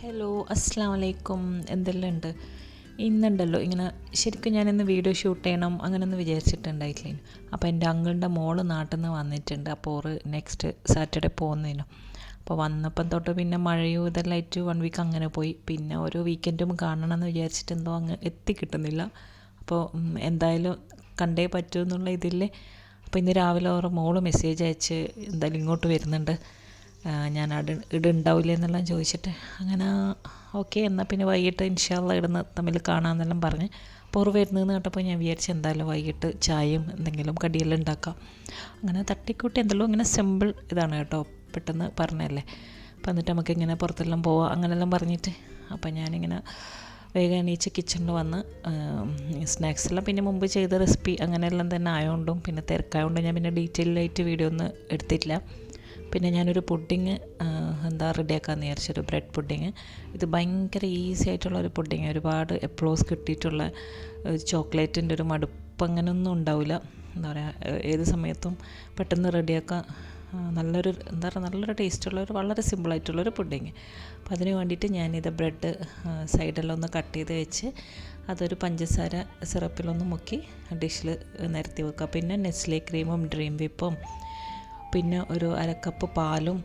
Hello അസ്സാം വലൈക്കും. എന്തെല്ലാം ഉണ്ട് ഇന്നുണ്ടല്ലോ ഇങ്ങനെ ശരിക്കും ഞാനിന്ന് വീഡിയോ ഷൂട്ട് ചെയ്യണം അങ്ങനെയൊന്നും വിചാരിച്ചിട്ടുണ്ടായിട്ടില്ല. അപ്പോൾ എൻ്റെ അങ്കിളിൻ്റെ മോള് നാട്ടിൽ നിന്ന് വന്നിട്ടുണ്ട്. അപ്പോൾ ഓറ് നെക്സ്റ്റ് സാറ്റർഡേ പോകുന്നതിനും അപ്പോൾ വന്നപ്പം തൊട്ട് പിന്നെ മഴയും ഇതെല്ലാം ആയിട്ട് 1 വീക്ക് അങ്ങനെ പോയി. പിന്നെ ഓരോ വീക്കെൻഡും കാണണമെന്ന് വിചാരിച്ചിട്ട് എന്തോ അങ്ങ് എത്തിക്കിട്ടുന്നില്ല. അപ്പോൾ എന്തായാലും കണ്ടേ പറ്റൂ എന്നുള്ള ഇതിൽ അപ്പോൾ ഇന്ന് രാവിലെ ഓരോ മോള് മെസ്സേജ് അയച്ച് എന്തായാലും ഇങ്ങോട്ട് വരുന്നുണ്ട്, ഞാൻ ഇടുണ്ടാവില്ല എന്നെല്ലാം ചോദിച്ചിട്ട് അങ്ങനെ ഓക്കെ എന്നാൽ പിന്നെ വൈകിട്ട് ഇൻഷാല്ല ഇടുന്ന് തമ്മിൽ കാണാമെന്നെല്ലാം പറഞ്ഞ് പുറത്ത് വരുന്നതെന്ന് കേട്ടപ്പോൾ ഞാൻ വിചാരിച്ചു എന്തായാലും വൈകിട്ട് ചായയും എന്തെങ്കിലും കടിയെല്ലാം ഉണ്ടാക്കാം. അങ്ങനെ തട്ടിക്കൂട്ടി എന്തെല്ലോ ഇങ്ങനെ സിമ്പിൾ ഇതാണ് കേട്ടോ, പെട്ടെന്ന് പറഞ്ഞല്ലേ. അപ്പം എന്നിട്ട് നമുക്കിങ്ങനെ പുറത്തെല്ലാം പോവാം അങ്ങനെല്ലാം പറഞ്ഞിട്ട് അപ്പം ഞാനിങ്ങനെ വേഗം എണീച്ച് കിച്ചണിൽ വന്ന് സ്നാക്സെല്ലാം പിന്നെ മുമ്പ് ചെയ്ത റെസിപ്പി അങ്ങനെയെല്ലാം തന്നെ ആയതുകൊണ്ടും പിന്നെ തിരക്കായതുകൊണ്ടും ഞാൻ പിന്നെ ഡീറ്റെയിലായിട്ട് വീഡിയോ ഒന്നും എടുത്തിട്ടില്ല. പിന്നെ ഞാനൊരു പുഡിങ് റെഡിയാക്കാമെന്ന് വിചാരിച്ചൊരു ബ്രെഡ് പുഡിങ്. ഇത് ഭയങ്കര ഈസി ആയിട്ടുള്ളൊരു പുഡിങ്, ഒരുപാട് എപ്ലോസ് കിട്ടിയിട്ടുള്ള ചോക്ലേറ്റിൻ്റെ ഒരു മടുപ്പ് അങ്ങനെയൊന്നും ഉണ്ടാവില്ല. എന്താ പറയുക, ഏത് സമയത്തും പെട്ടെന്ന് റെഡിയാക്കാൻ നല്ലൊരു നല്ലൊരു ടേസ്റ്റുള്ളൊരു വളരെ സിമ്പിളായിട്ടുള്ളൊരു പുഡിങ്. അപ്പോൾ അതിന് വേണ്ടിയിട്ട് ഞാനിത് ബ്രെഡ് സൈഡെല്ലാം ഒന്ന് കട്ട് ചെയ്ത് വെച്ച് അതൊരു പഞ്ചസാര സിറപ്പിലൊന്ന് മുക്കി ഡിഷിൽ നിരത്തി വെക്കുക. പിന്നെ നെസ്ലെ ക്രീമും ഡ്രീം വിപ്പും പിന്നെ ഒരു 1/2 കപ്പ് പാലും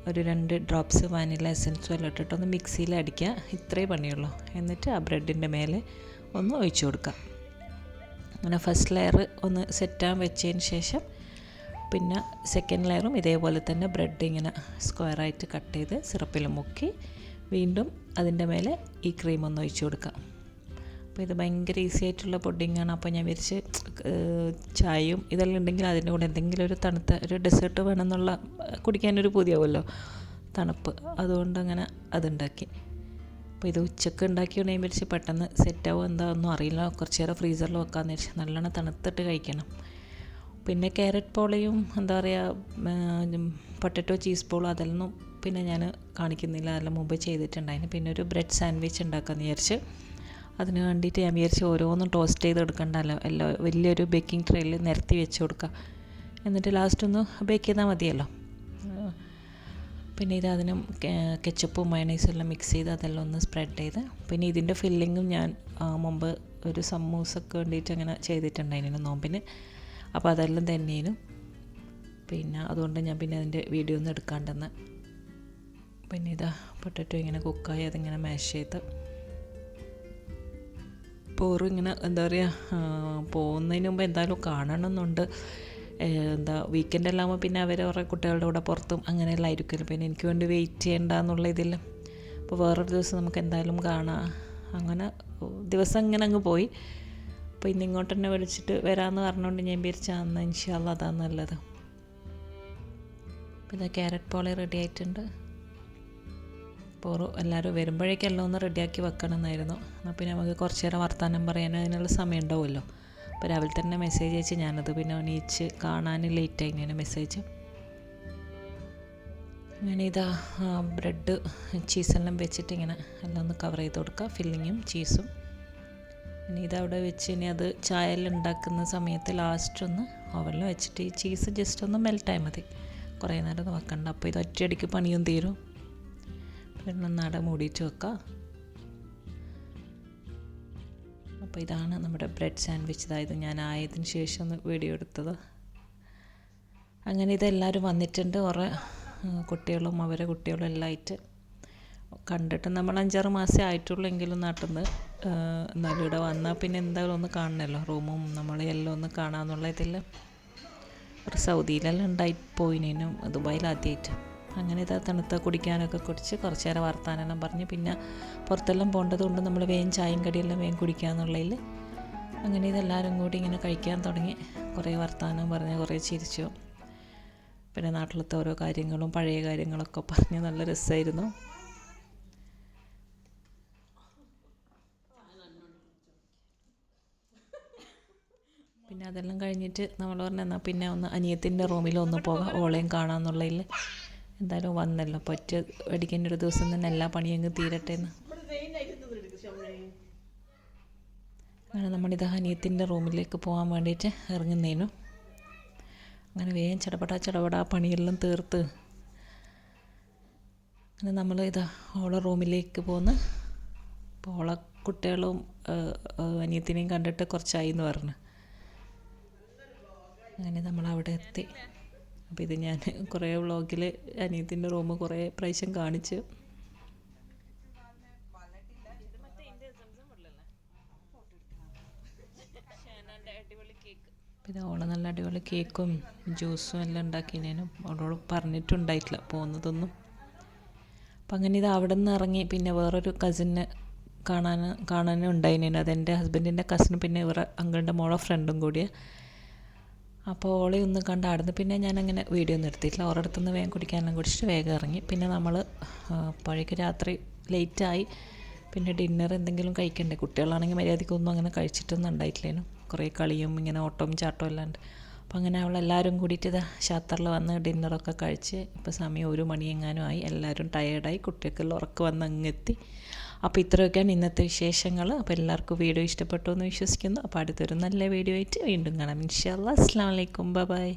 ഒരു 2 ഡ്രോപ്സ് വാനില എസൻസും എല്ലാം ഇട്ടിട്ടൊന്ന് മിക്സിയിൽ അടിക്കുക. ഇത്രയേ പണിയുള്ളൂ. എന്നിട്ട് ആ ബ്രെഡിൻ്റെ മേലെ ഒന്ന് ഒഴിച്ചു കൊടുക്കുക. അങ്ങനെ ഫസ്റ്റ് ലെയർ ഒന്ന് സെറ്റാൻ വെച്ചതിന് ശേഷം പിന്നെ സെക്കൻഡ് ലെയറും ഇതേപോലെ തന്നെ ബ്രെഡ് ഇങ്ങനെ സ്ക്വയറായിട്ട് കട്ട് ചെയ്ത് സിറപ്പിൽ മുക്കി വീണ്ടും അതിൻ്റെ മേലെ ഈ ക്രീം ഒന്ന് ഒഴിച്ചു കൊടുക്കുക. അപ്പോൾ ഇത് ഭയങ്കര ഈസി ആയിട്ടുള്ള പുഡിങ്ങാണ്. അപ്പോൾ ഞാൻ വിചാരിച്ച് ചായയും ഇതെല്ലാം ഉണ്ടെങ്കിൽ അതിൻ്റെ കൂടെ എന്തെങ്കിലും ഒരു തണുത്ത ഒരു ഡെസേർട്ട് വേണമെന്നുള്ള കുടിക്കാനൊരു പൂതിയാവുമല്ലോ തണുപ്പ്, അതുകൊണ്ട് അങ്ങനെ അതുണ്ടാക്കി. അപ്പോൾ ഇത് ഉച്ചക്ക് ഉണ്ടാക്കിയോണ്ട് ഞാൻ വിചാരിച്ച് പെട്ടെന്ന് സെറ്റാവും എന്താണെന്നും അറിയില്ല, കുറച്ച് നേരം ഫ്രീസറിൽ വെക്കാമെന്ന് വിചാരിച്ചു. നല്ലോണം തണുത്തിട്ട് കഴിക്കണം. പിന്നെ ക്യാരറ്റ് പോളയും പൊട്ടറ്റോ ചീസ് പോളും അതെല്ലാം പിന്നെ ഞാൻ കാണിക്കുന്നില്ല, അതെല്ലാം മുമ്പ് ചെയ്തിട്ടുണ്ടായിരുന്നു. പിന്നെ ഒരു ബ്രെഡ് സാൻഡ്വിച്ച് ഉണ്ടാക്കാമെന്ന് വിചാരിച്ച് അതിന് വേണ്ടിയിട്ട് ഞാൻ വിചാരിച്ച് ഓരോന്നും ടോസ്റ്റ് ചെയ്ത് എടുക്കണ്ടല്ലോ, എല്ലാം വലിയൊരു ബേക്കിംഗ് ട്രേയിൽ നിരത്തി വെച്ച് കൊടുക്കുക. എന്നിട്ട് ലാസ്റ്റ് ഒന്ന് ബേക്ക് ചെയ്താൽ മതിയല്ലോ. പിന്നെ ഇത് അതിനും കെച്ചപ്പും മയണൈസും എല്ലാം മിക്സ് ചെയ്ത് അതെല്ലാം ഒന്ന് സ്പ്രെഡ് ചെയ്ത് പിന്നെ ഇതിൻ്റെ ഫില്ലിങ്ങും ഞാൻ മുമ്പ് ഒരു സമൂസക്ക് വേണ്ടിയിട്ട് അങ്ങനെ ചെയ്തിട്ടുണ്ടായിരുന്നു നോമ്പിന്. അപ്പോൾ അതെല്ലാം തന്നെയും പിന്നെ അതുകൊണ്ട് ഞാൻ പിന്നെ അതിൻ്റെ വീഡിയോ ഒന്നും എടുക്കാണ്ടെന്ന്. പിന്നെ ഇതാ പൊട്ടറ്റോ ഇങ്ങനെ കുക്കായി അതിങ്ങനെ മാഷ് ചെയ്ത് പോറും ഇങ്ങനെ പോകുന്നതിന് മുമ്പ് എന്തായാലും കാണണമെന്നുണ്ട്. വീക്കെൻഡെല്ലാം ആകുമ്പോൾ പിന്നെ അവർ കുറേ കുട്ടികളുടെ കൂടെ പുറത്തും അങ്ങനെയെല്ലാം ആയിരിക്കുമല്ലോ, പിന്നെ എനിക്ക് വേണ്ടി വെയിറ്റ് ചെയ്യേണ്ട എന്നുള്ള ഇതിൽ അപ്പോൾ വേറൊരു ദിവസം നമുക്ക് എന്തായാലും കാണാം. അങ്ങനെ ദിവസം ഇങ്ങനെ അങ്ങ് പോയി. അപ്പോൾ ഇന്ന് ഇങ്ങോട്ട് തന്നെ വിളിച്ചിട്ട് വരാമെന്ന് പറഞ്ഞുകൊണ്ട് ഞാൻ വിചാരിച്ചാൽ അന്ന് ഇൻഷാല്ലാ അതാണ് നല്ലത്. പിന്നെ ക്യാരറ്റ് പോളെ റെഡി ആയിട്ടുണ്ട്. അപ്പോൾ എല്ലാവരും വരുമ്പോഴേക്കും എല്ലാം ഒന്ന് റെഡിയാക്കി വെക്കണമെന്നായിരുന്നു. എന്നാൽ പിന്നെ നമുക്ക് കുറച്ച് നേരം വർത്തമാനം പറയാനും അതിനുള്ള സമയം ഉണ്ടാവുമല്ലോ. അപ്പോൾ രാവിലെ തന്നെ മെസ്സേജ് അയച്ച് ഞാനത് പിന്നെ എണീച്ച് കാണാൻ ലേറ്റായി ഇങ്ങനെ മെസ്സേജ്. അങ്ങനെ ഇതാ ബ്രെഡ് ചീസെല്ലാം വെച്ചിട്ട് ഇങ്ങനെ എല്ലാം ഒന്ന് കവർ ചെയ്ത് കൊടുക്കുക, ഫില്ലിങ്ങും ചീസും. ഇനി ഇതവിടെ വെച്ച് ഇനി അത് ചായയെല്ലാം ഉണ്ടാക്കുന്ന സമയത്ത് ലാസ്റ്റ് ഒന്ന് ഓവനിൽ വെച്ചിട്ട് ഈ ചീസ് ജസ്റ്റ് ഒന്ന് മെൽറ്റായാൽ മതി, കുറേ നേരം ഒന്ന് വെക്കണ്ട. അപ്പോൾ ഇത് ഒറ്റയടിക്ക് പണിയും തീരും. പിന്നെ നട മൂടിയിട്ട് വെക്കാം. അപ്പോൾ ഇതാണ് നമ്മുടെ ബ്രെഡ് സാൻഡ്വിച്ച്. അതായത് ഞാൻ ആയതിന് ശേഷം ഒന്ന് വീഡിയോ എടുത്തത്. അങ്ങനെ ഇതെല്ലാവരും വന്നിട്ടുണ്ട്, കുറേ കുട്ടികളും അവരെ കുട്ടികളും എല്ലാം ആയിട്ട്. കണ്ടിട്ട് നമ്മൾ 5-6 മാസമേ ആയിട്ടുള്ളൂ എങ്കിലും നാട്ടിൽ നിന്ന്. എന്നാലും ഇവിടെ വന്നാൽ പിന്നെ എന്തായാലും ഒന്ന് കാണണമല്ലോ, റൂമും നമ്മളെല്ലാം ഒന്ന് കാണാമെന്നുള്ള ഇതിൽ. ഒരു സൗദിയിലെല്ലാം ഉണ്ടായി പോയിനും ദുബായിൽ ആദ്യമായിട്ട്. അങ്ങനെ ഇതാ തണുത്ത കുടിക്കാനൊക്കെ കുടിച്ച് കുറച്ച് നേരം വർത്താനെല്ലാം പറഞ്ഞ് പിന്നെ പുറത്തെല്ലാം പോകേണ്ടത് കൊണ്ട് നമ്മൾ വേഗം ചായയും കടിയെല്ലാം വേഗം കുടിക്കാമെന്നുള്ളതിൽ അങ്ങനെ ഇതെല്ലാവരും കൂടി ഇങ്ങനെ കഴിക്കാൻ തുടങ്ങി. കുറേ വർത്താനം പറഞ്ഞ് കുറേ ചിരിച്ചു. പിന്നെ നാട്ടിലത്തെ ഓരോ കാര്യങ്ങളും പഴയ കാര്യങ്ങളൊക്കെ പറഞ്ഞ് നല്ല രസമായിരുന്നു. പിന്നെ അതെല്ലാം കഴിഞ്ഞിട്ട് നമ്മൾ പറഞ്ഞു എന്നാൽ പിന്നെ ഒന്ന് അനിയത്തിൻ്റെ റൂമിലൊന്ന് പോകാം, ഓളെയും കാണാമെന്നുള്ളതിൽ. എന്തായാലും വന്നല്ലോ, പറ്റിയ അടിക്കേണ്ട ഒരു ദിവസം തന്നെ എല്ലാ പണിയും അങ്ങ് തീരട്ടെ എന്ന്. അങ്ങനെ നമ്മളിത് അനിയത്തിൻ്റെ റൂമിലേക്ക് പോകാൻ വേണ്ടിയിട്ട് ഇറങ്ങുന്നതിനും അങ്ങനെ വേഗം ചടപടാ പണിയെല്ലാം തീർത്ത് അങ്ങനെ നമ്മൾ ഇതാ ഓളെ റൂമിലേക്ക് പോന്ന്. അപ്പോൾ ഓളെ കുട്ടികളും അനിയത്തിനെയും കണ്ടിട്ട് കുറച്ചായി എന്ന് പറഞ്ഞു. അങ്ങനെ നമ്മളവിടെ എത്തി. അപ്പോൾ ഇത് ഞാൻ കുറേ വ്ളോഗിൽ അനിയത്തിൻ്റെ റൂം കുറേ പ്രാവശ്യം കാണിച്ചു. പിന്നെ ഓളെ നല്ല അടിപൊളി കേക്കും ജ്യൂസും എല്ലാം ഉണ്ടാക്കിയതിനും അവളോട് പറഞ്ഞിട്ടുണ്ടായിട്ടില്ല പോകുന്നതൊന്നും. അപ്പം അങ്ങനെ ഇത് അവിടെ നിന്ന് ഇറങ്ങി പിന്നെ വേറൊരു കസിനെ കാണാനും ഉണ്ടായിനു. അതെൻ്റെ ഹസ്ബൻഡിൻ്റെ കസിനും പിന്നെ ഇവരുടെ അങ്കിളിൻ്റെ മോളെ ഫ്രണ്ടും കൂടിയാണ്. അപ്പോൾ ഓളെ ഒന്ന് കണ്ട് ആടുന്നു. പിന്നെ ഞാനങ്ങനെ വീഡിയോ ഒന്നും എടുത്തിട്ടില്ല. ഓരോ അടുത്തുനിന്ന് വേഗം കുടിക്കാനെല്ലാം കുടിച്ചിട്ട് വേഗം ഇറങ്ങി. പിന്നെ നമ്മൾ അപ്പോഴേക്ക് രാത്രി ലേറ്റായി. പിന്നെ ഡിന്നർ എന്തെങ്കിലും കഴിക്കണ്ടേ. കുട്ടികളാണെങ്കിൽ മര്യാദയ്ക്കൊന്നും അങ്ങനെ കഴിച്ചിട്ടൊന്നും ഉണ്ടായിട്ടില്ലേനു. കുറേ കളിയും ഇങ്ങനെ ഓട്ടവും ചാട്ടവും എല്ലാം ഉണ്ട്. അപ്പോൾ അങ്ങനെ അവളെല്ലാവരും കൂടിയിട്ട് ഇതാ ഷാത്തറിൽ വന്ന് ഡിന്നറൊക്കെ കഴിച്ച് ഇപ്പോൾ സമയം 1 മണി എങ്ങാനും ആയി. എല്ലാവരും ടയേർഡായി. കുട്ടികൾക്കെല്ലാം ഉറക്കം വന്ന് അങ്ങെത്തി. അപ്പോൾ ഇത്രയൊക്കെയാണ് ഇന്നത്തെ വിശേഷങ്ങൾ. അപ്പോൾ എല്ലാവർക്കും വീഡിയോ ഇഷ്ടപ്പെട്ടു എന്ന് വിശ്വസിക്കുന്നു. അപ്പോൾ അടുത്തൊരു നല്ല വീഡിയോ ആയിട്ട് വീണ്ടും കാണാം ഇൻഷാ അല്ലാഹ്. അസ്സലാമു അലൈക്കും. ബൈ.